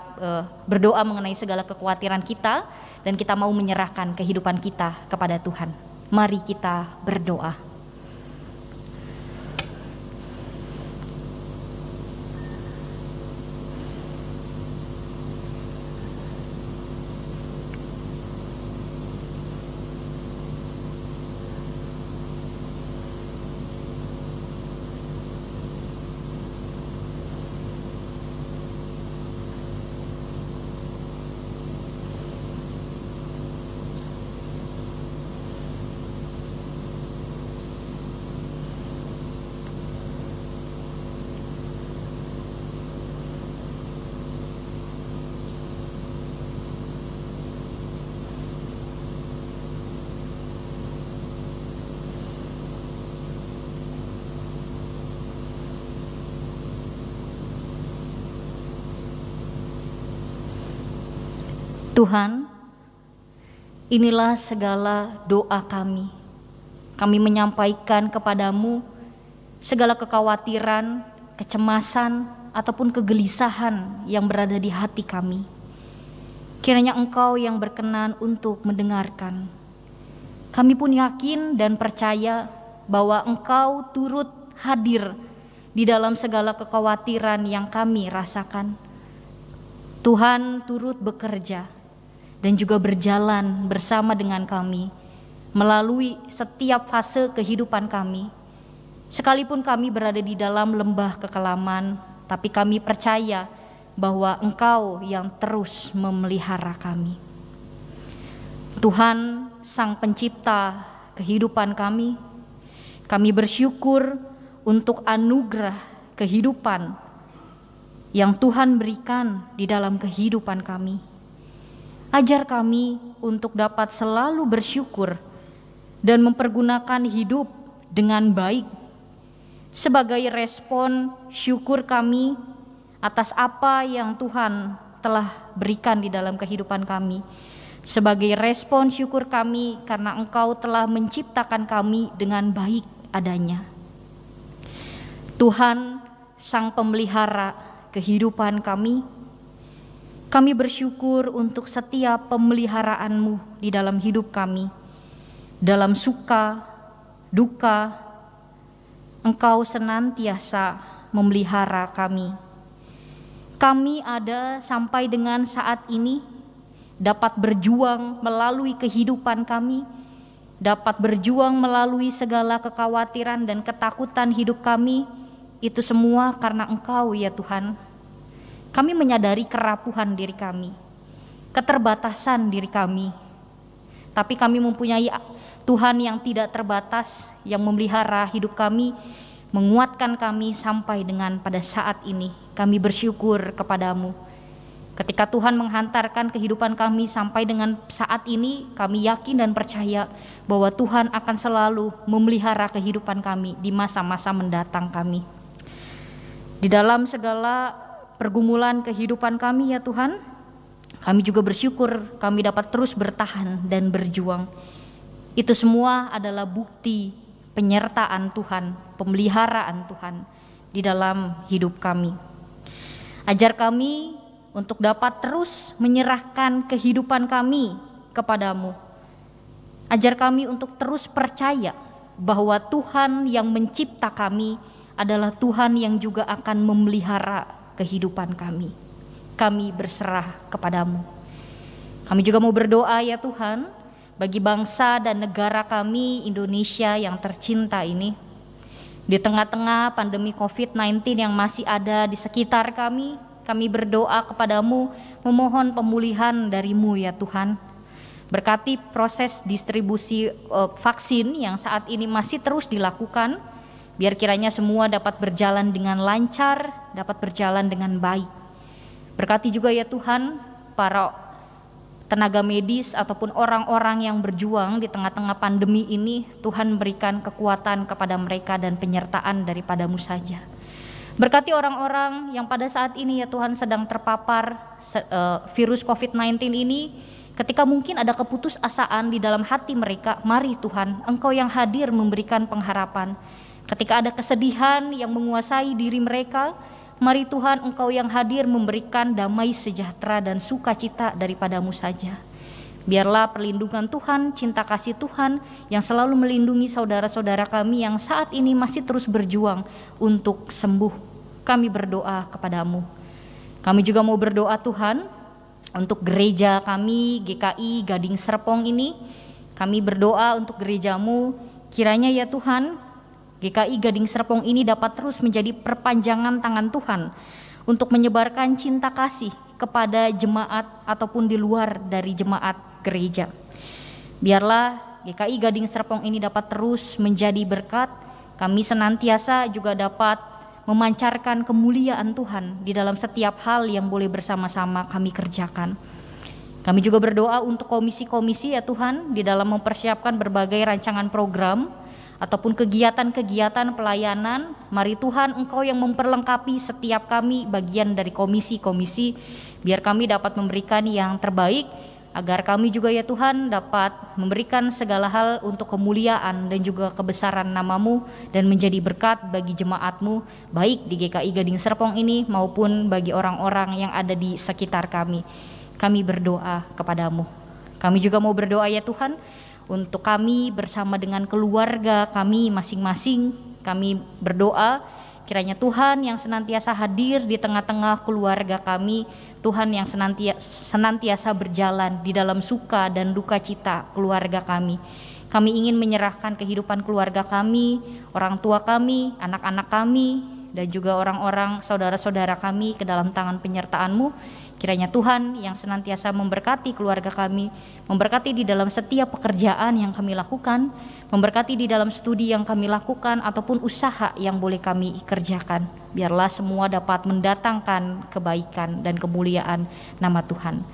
berdoa mengenai segala kekhawatiran kita, dan kita mau menyerahkan kehidupan kita kepada Tuhan. Mari kita berdoa. Tuhan, inilah segala doa kami. Kami menyampaikan kepadamu segala kekhawatiran, kecemasan, ataupun kegelisahan yang berada di hati kami. Kiranya Engkau yang berkenan untuk mendengarkan. Kami pun yakin dan percaya bahwa Engkau turut hadir di dalam segala kekhawatiran yang kami rasakan. Tuhan turut bekerja dan juga berjalan bersama dengan kami melalui setiap fase kehidupan kami. Sekalipun kami berada di dalam lembah kekelaman, tapi kami percaya bahwa Engkau yang terus memelihara kami. Tuhan, Sang Pencipta kehidupan kami bersyukur untuk anugerah kehidupan yang Tuhan berikan di dalam kehidupan kami. Ajar kami untuk dapat selalu bersyukur dan mempergunakan hidup dengan baik sebagai respon syukur kami atas apa yang Tuhan telah berikan di dalam kehidupan kami. Sebagai respon syukur kami karena Engkau telah menciptakan kami dengan baik adanya. Tuhan, Sang Pemelihara kehidupan kami bersyukur untuk setiap pemeliharaan-Mu di dalam hidup kami. Dalam suka, duka, Engkau senantiasa memelihara kami. Kami ada sampai dengan saat ini, dapat berjuang melalui kehidupan kami, dapat berjuang melalui segala kekhawatiran dan ketakutan hidup kami. Itu semua karena Engkau ya Tuhan. Kami menyadari kerapuhan diri kami, keterbatasan diri kami. Tapi kami mempunyai Tuhan yang tidak terbatas, yang memelihara hidup kami, menguatkan kami sampai dengan pada saat ini. Kami bersyukur kepadamu. Ketika Tuhan menghantarkan kehidupan kami sampai dengan saat ini, kami yakin dan percaya bahwa Tuhan akan selalu memelihara kehidupan kami di masa-masa mendatang kami. Di dalam segala pergumulan kehidupan kami ya Tuhan, kami juga bersyukur kami dapat terus bertahan dan berjuang. Itu semua adalah bukti penyertaan Tuhan, pemeliharaan Tuhan di dalam hidup kami. Ajar kami untuk dapat terus menyerahkan kehidupan kami kepadamu. Ajar kami untuk terus percaya bahwa Tuhan yang mencipta kami adalah Tuhan yang juga akan memelihara kehidupan kami. Kami berserah kepadamu. Kami juga mau berdoa ya Tuhan, bagi bangsa dan negara kami Indonesia yang tercinta ini. Di tengah-tengah pandemi COVID-19 yang masih ada di sekitar kami berdoa kepadamu, memohon pemulihan dari-Mu ya Tuhan. Berkati proses distribusi vaksin yang saat ini masih terus dilakukan, biar kiranya semua dapat berjalan dengan lancar, dapat berjalan dengan baik. Berkati juga ya Tuhan para tenaga medis ataupun orang-orang yang berjuang di tengah-tengah pandemi ini. Tuhan berikan kekuatan kepada mereka dan penyertaan daripada-Mu saja. Berkati orang-orang yang pada saat ini ya Tuhan sedang terpapar virus COVID-19 ini. Ketika mungkin ada keputusasaan di dalam hati mereka, mari Tuhan, Engkau yang hadir memberikan pengharapan. Ketika ada kesedihan yang menguasai diri mereka, mari Tuhan, Engkau yang hadir memberikan damai sejahtera dan sukacita daripada-Mu saja. Biarlah perlindungan Tuhan, cinta kasih Tuhan yang selalu melindungi saudara-saudara kami yang saat ini masih terus berjuang untuk sembuh. Kami berdoa kepada-Mu. Kami juga mau berdoa Tuhan, untuk gereja kami, GKI Gading Serpong ini, kami berdoa untuk gereja-Mu, kiranya ya Tuhan, GKI Gading Serpong ini dapat terus menjadi perpanjangan tangan Tuhan untuk menyebarkan cinta kasih kepada jemaat ataupun di luar dari jemaat gereja. Biarlah GKI Gading Serpong ini dapat terus menjadi berkat, kami senantiasa juga dapat memancarkan kemuliaan Tuhan di dalam setiap hal yang boleh bersama-sama kami kerjakan. Kami juga berdoa untuk komisi-komisi ya Tuhan di dalam mempersiapkan berbagai rancangan program ataupun kegiatan-kegiatan pelayanan. Mari Tuhan, Engkau yang memperlengkapi setiap kami bagian dari komisi-komisi, biar kami dapat memberikan yang terbaik, agar kami juga ya Tuhan dapat memberikan segala hal untuk kemuliaan dan juga kebesaran nama-Mu dan menjadi berkat bagi jemaat-Mu, baik di GKI Gading Serpong ini maupun bagi orang-orang yang ada di sekitar kami. Kami berdoa kepada-Mu. Kami juga mau berdoa ya Tuhan untuk kami bersama dengan keluarga kami masing-masing. Kami berdoa kiranya Tuhan yang senantiasa hadir di tengah-tengah keluarga kami, Tuhan yang senantiasa berjalan di dalam suka dan duka cita keluarga kami. Kami ingin menyerahkan kehidupan keluarga kami, orang tua kami, anak-anak kami, dan juga orang-orang saudara-saudara kami ke dalam tangan penyertaan-Mu. Kiranya Tuhan yang senantiasa memberkati keluarga kami, memberkati di dalam setiap pekerjaan yang kami lakukan, memberkati di dalam studi yang kami lakukan ataupun usaha yang boleh kami kerjakan. Biarlah semua dapat mendatangkan kebaikan dan kemuliaan nama Tuhan.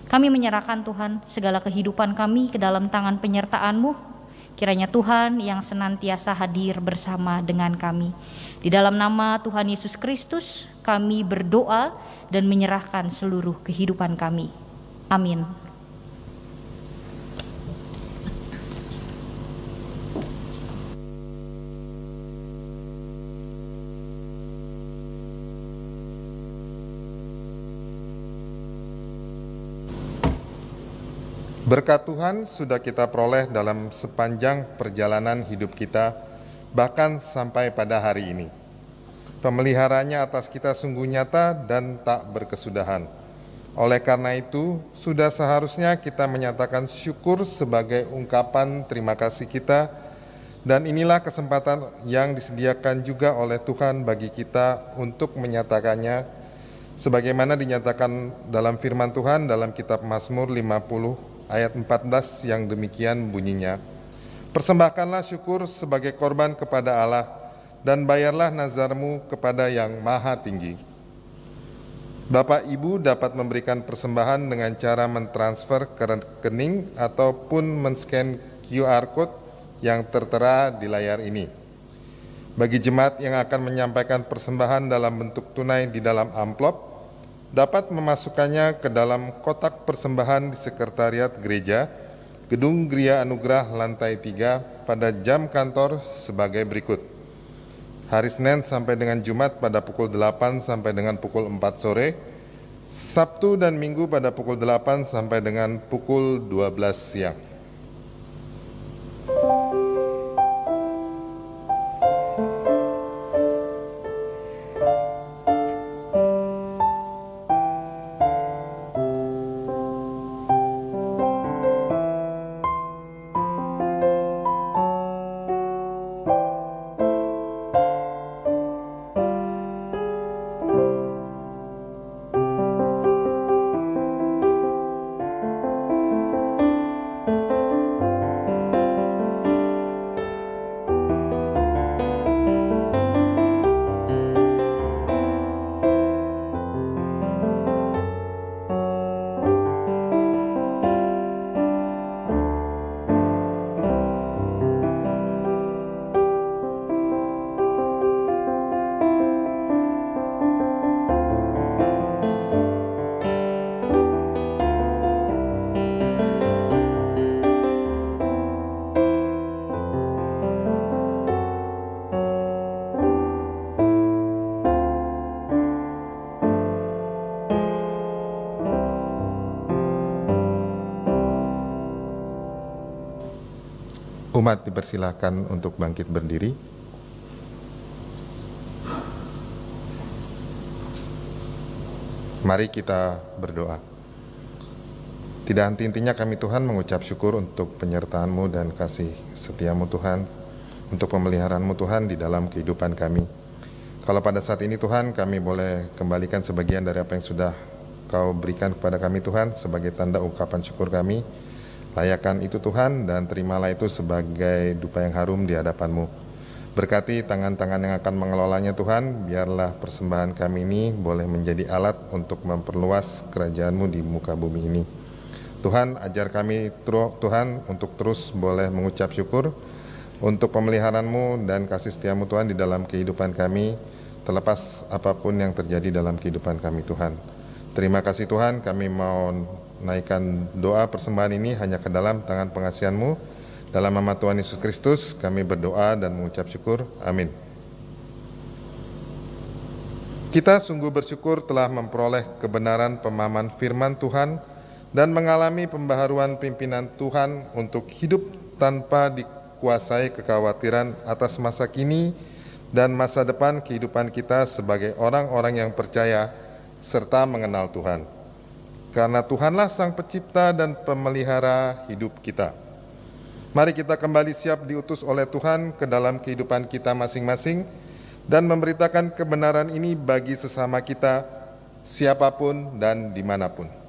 Kami menyerahkan Tuhan segala kehidupan kami ke dalam tangan penyertaan-Mu. Kiranya Tuhan yang senantiasa hadir bersama dengan kami. Di dalam nama Tuhan Yesus Kristus kami berdoa dan menyerahkan seluruh kehidupan kami. Amin. Berkat Tuhan sudah kita peroleh dalam sepanjang perjalanan hidup kita, bahkan sampai pada hari ini. Pemeliharaannya atas kita sungguh nyata dan tak berkesudahan. Oleh karena itu, sudah seharusnya kita menyatakan syukur sebagai ungkapan terima kasih kita, dan inilah kesempatan yang disediakan juga oleh Tuhan bagi kita untuk menyatakannya, sebagaimana dinyatakan dalam firman Tuhan dalam kitab Mazmur 50 ayat 14 yang demikian bunyinya, persembahkanlah syukur sebagai korban kepada Allah dan bayarlah nazarmu kepada yang maha tinggi. Bapak Ibu dapat memberikan persembahan dengan cara mentransfer ke rekening ataupun men-scan QR Code yang tertera di layar ini. Bagi jemaat yang akan menyampaikan persembahan dalam bentuk tunai di dalam amplop, dapat memasukkannya ke dalam kotak persembahan di sekretariat gereja, Gedung Gria Anugerah lantai 3 pada jam kantor sebagai berikut. Hari Senin sampai dengan Jumat pada pukul 8 sampai dengan pukul 4 sore, Sabtu dan Minggu pada pukul 8 sampai dengan pukul 12 siang. Umat dipersilahkan untuk bangkit berdiri. Mari kita berdoa. Tidak henti-hentinya kami Tuhan mengucap syukur untuk penyertaan-Mu dan kasih setia-Mu Tuhan, untuk pemeliharaan-Mu Tuhan di dalam kehidupan kami. Kalau pada saat ini Tuhan kami boleh kembalikan sebagian dari apa yang sudah Kau berikan kepada kami Tuhan sebagai tanda ungkapan syukur kami, layakan itu Tuhan dan terimalah itu sebagai dupa yang harum di hadapan-Mu. Berkati tangan-tangan yang akan mengelolanya Tuhan, biarlah persembahan kami ini boleh menjadi alat untuk memperluas kerajaan-Mu di muka bumi ini. Tuhan, ajar kami Tuhan untuk terus boleh mengucap syukur untuk pemeliharaan-Mu dan kasih setia-Mu Tuhan di dalam kehidupan kami, terlepas apapun yang terjadi dalam kehidupan kami Tuhan. Terima kasih Tuhan, kami mau naikkan doa persembahan ini hanya ke dalam tangan pengasihan-Mu. Dalam nama Tuhan Yesus Kristus kami berdoa dan mengucap syukur. Amin. Kita sungguh bersyukur telah memperoleh kebenaran pemahaman firman Tuhan dan mengalami pembaharuan pimpinan Tuhan untuk hidup tanpa dikuasai kekhawatiran atas masa kini dan masa depan kehidupan kita sebagai orang-orang yang percaya serta mengenal Tuhan. Karena Tuhanlah Sang Pencipta dan Pemelihara hidup kita. Mari kita kembali siap diutus oleh Tuhan ke dalam kehidupan kita masing-masing dan memberitakan kebenaran ini bagi sesama kita, siapapun dan dimanapun.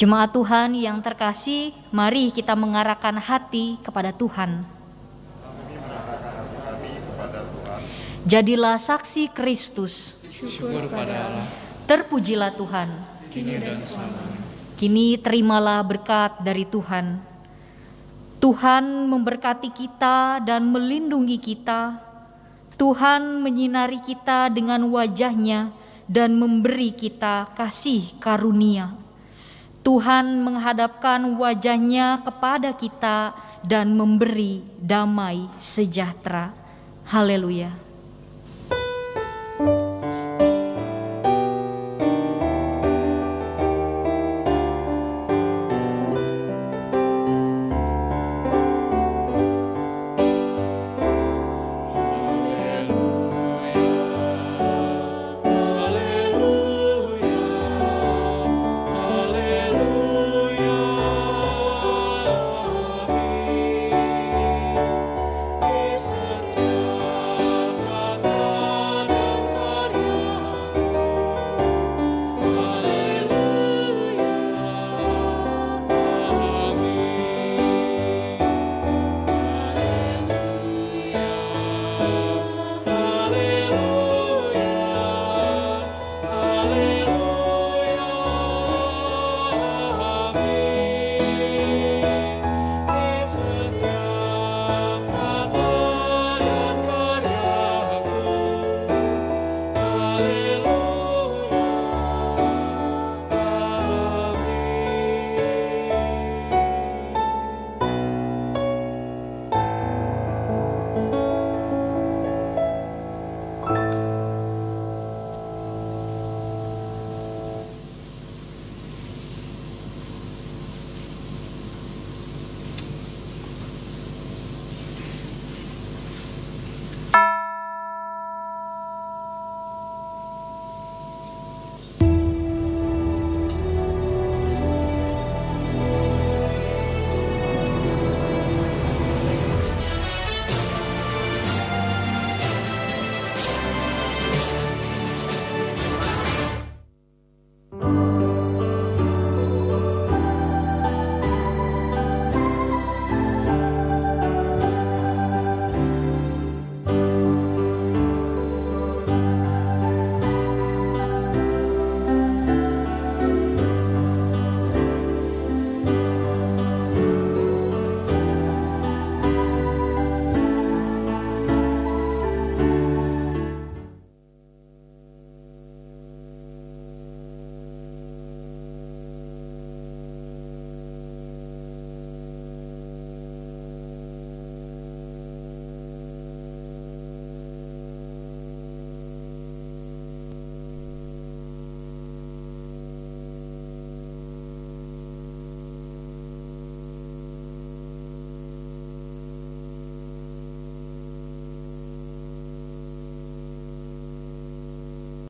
Jemaat Tuhan yang terkasih, mari kita mengarahkan hati kepada Tuhan. Jadilah saksi Kristus. Syukur pada Allah, Terpujilah Tuhan. kini dan selamanya. Kini terimalah berkat dari Tuhan. Tuhan memberkati kita dan melindungi kita. Tuhan menyinari kita dengan wajah-Nya dan memberi kita kasih karunia. Tuhan menghadapkan wajah-Nya kepada kita dan memberi damai sejahtera. Haleluya.